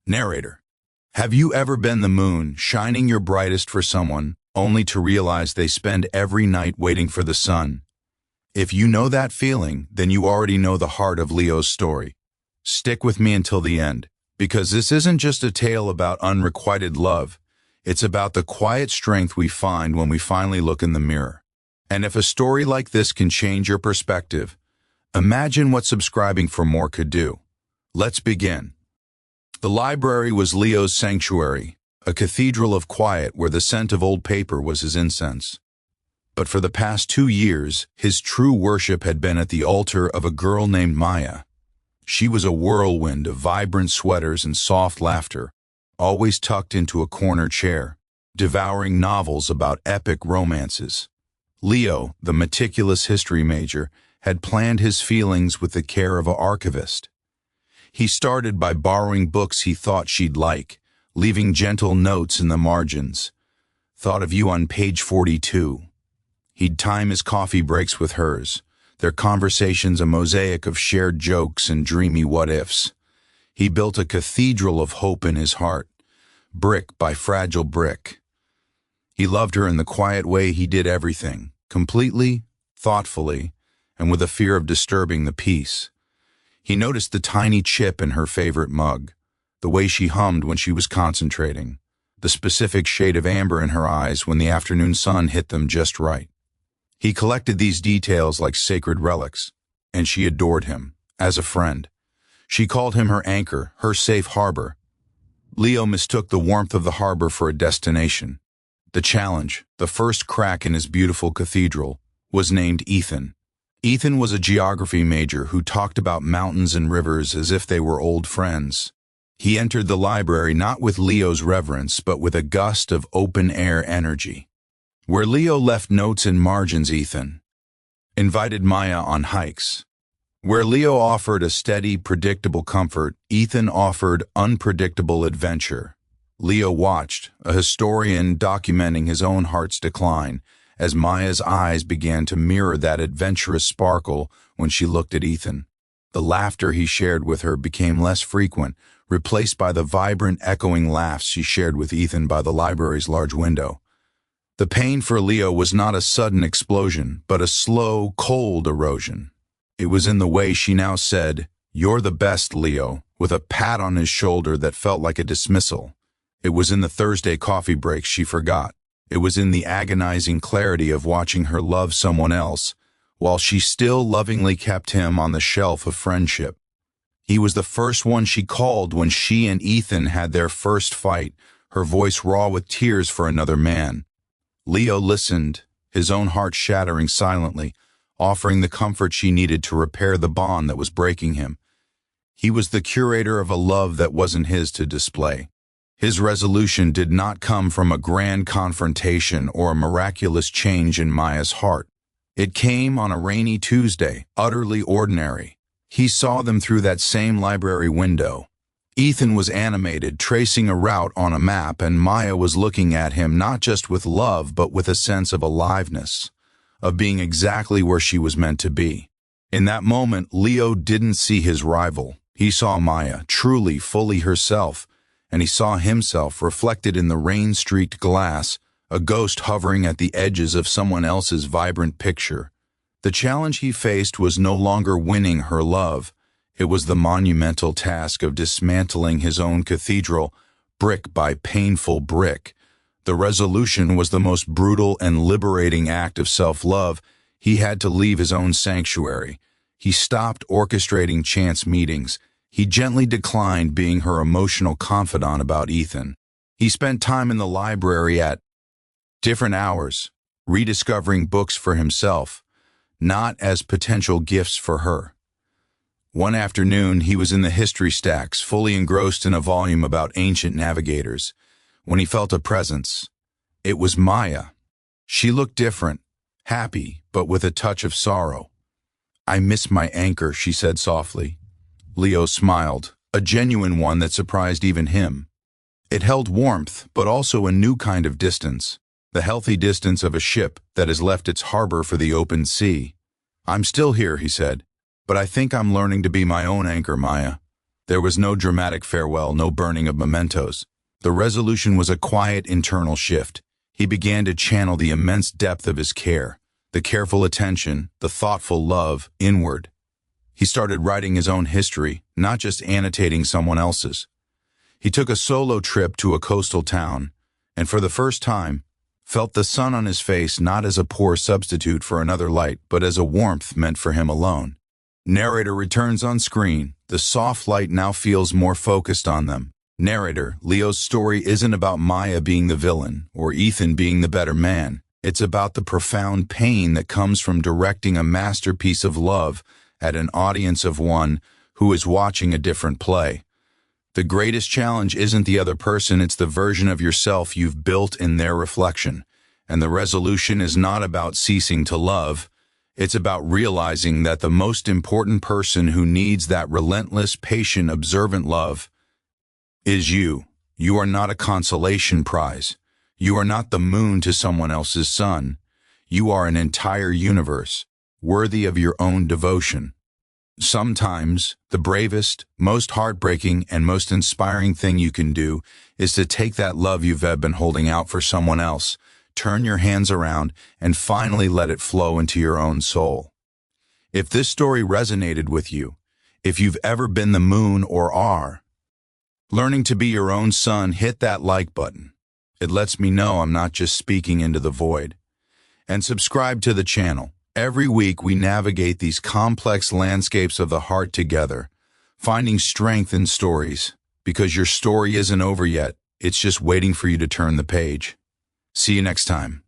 Narrator. Have you ever been the moon, shining your brightest for someone, only to realize they spend every night waiting for the sun? If you know that feeling, then you already know the heart of Leo's story. Stick with me until the end, because this isn't just a tale about unrequited love. It's about the quiet strength we find when we finally look in the mirror. And if a story like this can change your perspective, imagine what subscribing for more could do. Let's begin. The library was Leo's sanctuary, a cathedral of quiet where the scent of old paper was his incense. But for the past 2 years, his true worship had been at the altar of a girl named Maya. She was a whirlwind of vibrant sweaters and soft laughter, always tucked into a corner chair, devouring novels about epic romances. Leo, the meticulous history major, had planned his feelings with the care of an archivist. He started by borrowing books he thought she'd like, leaving gentle notes in the margins. Thought of you on page 42. He'd time his coffee breaks with hers, their conversations a mosaic of shared jokes and dreamy what-ifs. He built a cathedral of hope in his heart, brick by fragile brick. He loved her in the quiet way he did everything, completely, thoughtfully, and with a fear of disturbing the peace. He noticed the tiny chip in her favorite mug, the way she hummed when she was concentrating, the specific shade of amber in her eyes when the afternoon sun hit them just right. He collected these details like sacred relics, and she adored him, as a friend. She called him her anchor, her safe harbor. Leo mistook the warmth of the harbor for a destination. The challenge, the first crack in his beautiful cathedral, was named Ethan. Ethan was a geography major who talked about mountains and rivers as if they were old friends. He entered the library not with Leo's reverence, but with a gust of open-air energy. Where Leo left notes in margins, Ethan invited Maya on hikes. Where Leo offered a steady, predictable comfort, Ethan offered unpredictable adventure. Leo watched, a historian documenting his own heart's decline, as Maya's eyes began to mirror that adventurous sparkle when she looked at Ethan. The laughter he shared with her became less frequent, replaced by the vibrant, echoing laughs she shared with Ethan by the library's large window. The pain for Leo was not a sudden explosion, but a slow, cold erosion. It was in the way she now said, "You're the best, Leo," with a pat on his shoulder that felt like a dismissal. It was in the Thursday coffee breaks she forgot. It was in the agonizing clarity of watching her love someone else, while she still lovingly kept him on the shelf of friendship. He was the first one she called when she and Ethan had their first fight, her voice raw with tears for another man. Leo listened, his own heart shattering silently, offering the comfort she needed to repair the bond that was breaking him. He was the curator of a love that wasn't his to display. His resolution did not come from a grand confrontation or a miraculous change in Maya's heart. It came on a rainy Tuesday, utterly ordinary. He saw them through that same library window. Ethan was animated, tracing a route on a map, and Maya was looking at him not just with love, but with a sense of aliveness, of being exactly where she was meant to be. In that moment, Leo didn't see his rival. He saw Maya, truly, fully herself, and he saw himself reflected in the rain-streaked glass, a ghost hovering at the edges of someone else's vibrant picture. The challenge he faced was no longer winning her love. It was the monumental task of dismantling his own cathedral, brick by painful brick. The resolution was the most brutal and liberating act of self-love. He had to leave his own sanctuary. He stopped orchestrating chance meetings. He gently declined being her emotional confidant about Ethan. He spent time in the library at different hours, rediscovering books for himself, not as potential gifts for her. One afternoon, he was in the history stacks, fully engrossed in a volume about ancient navigators, when he felt a presence. It was Maya. She looked different, happy, but with a touch of sorrow. "I miss my anchor," she said softly. Leo smiled, a genuine one that surprised even him. It held warmth, but also a new kind of distance, the healthy distance of a ship that has left its harbor for the open sea. "I'm still here," he said, "but I think I'm learning to be my own anchor, Maya." There was no dramatic farewell, no burning of mementos. The resolution was a quiet internal shift. He began to channel the immense depth of his care, the careful attention, the thoughtful love, inward. He started writing his own history, not just annotating someone else's. He took a solo trip to a coastal town, and for the first time, felt the sun on his face not as a poor substitute for another light, but as a warmth meant for him alone. Narrator returns on screen. The soft light now feels more focused on them. Narrator, Leo's story isn't about Maya being the villain or Ethan being the better man. It's about the profound pain that comes from directing a masterpiece of love at an audience of one who is watching a different play. The greatest challenge isn't the other person, it's the version of yourself you've built in their reflection. And the resolution is not about ceasing to love. It's about realizing that the most important person who needs that relentless, patient, observant love is you. You are not a consolation prize. You are not the moon to someone else's sun. You are an entire universe, worthy of your own devotion. Sometimes, the bravest, most heartbreaking, and most inspiring thing you can do is to take that love you've been holding out for someone else, turn your hands around, and finally let it flow into your own soul. If this story resonated with you, if you've ever been the moon or are learning to be your own sun, hit that like button. It lets me know I'm not just speaking into the void. And subscribe to the channel. Every week we navigate these complex landscapes of the heart together, finding strength in stories, because your story isn't over yet. It's just waiting for you to turn the page. See you next time.